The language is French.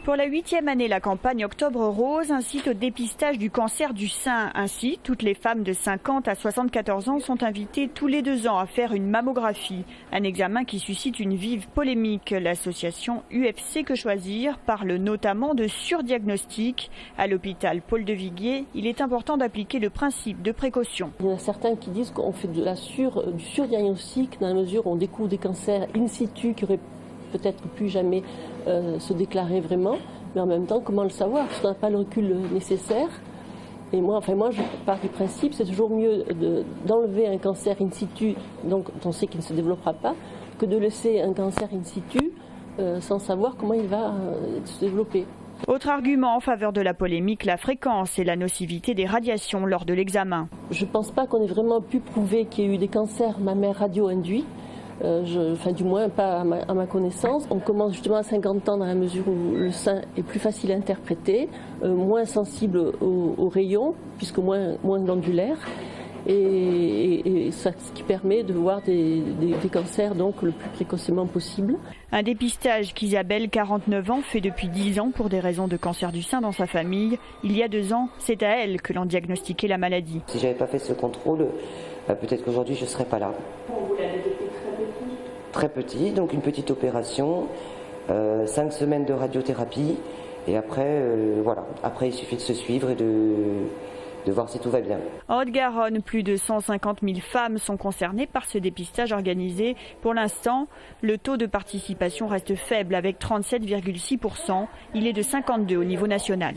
Pour la 8e année, la campagne Octobre Rose incite au dépistage du cancer du sein. Ainsi, toutes les femmes de 50 à 74 ans sont invitées tous les 2 ans à faire une mammographie. Un examen qui suscite une vive polémique. L'association UFC Que Choisir parle notamment de surdiagnostic. À l'hôpital Paul de Viguier, il est important d'appliquer le principe de précaution. Il y en a certains qui disent qu'on fait du surdiagnostic dans la mesure où on découvre des cancers in situ qui auraient peut-être plus jamais se déclarer vraiment, mais en même temps, comment le savoir? Parce qu'on n'a pas le recul nécessaire. Et moi, je pars du principe, c'est toujours mieux d'enlever un cancer in situ, donc on sait qu'il ne se développera pas, que de laisser un cancer in situ sans savoir comment il va se développer. Autre argument en faveur de la polémique, la fréquence et la nocivité des radiations lors de l'examen. Je ne pense pas qu'on ait vraiment pu prouver qu'il y a eu des cancers mammaires radio-induits. Du moins pas à ma connaissance. On commence justement à 50 ans dans la mesure où le sein est plus facile à interpréter, moins sensible aux rayons, puisque moins glandulaire, et ça, ce qui permet de voir des cancers donc le plus précocement possible. Un dépistage qu'Isabelle, 49 ans, fait depuis 10 ans pour des raisons de cancer du sein dans sa famille. Il y a 2 ans, c'est à elle que l'on diagnostiquait la maladie. Si j'avais pas fait ce contrôle, peut-être qu'aujourd'hui je ne serais pas là. Très petit, donc une petite opération, 5 semaines de radiothérapie et après, Après il suffit de se suivre et de voir si tout va bien. En Haute-Garonne, plus de 150 000 femmes sont concernées par ce dépistage organisé. Pour l'instant, le taux de participation reste faible avec 37,6%. Il est de 52 au niveau national.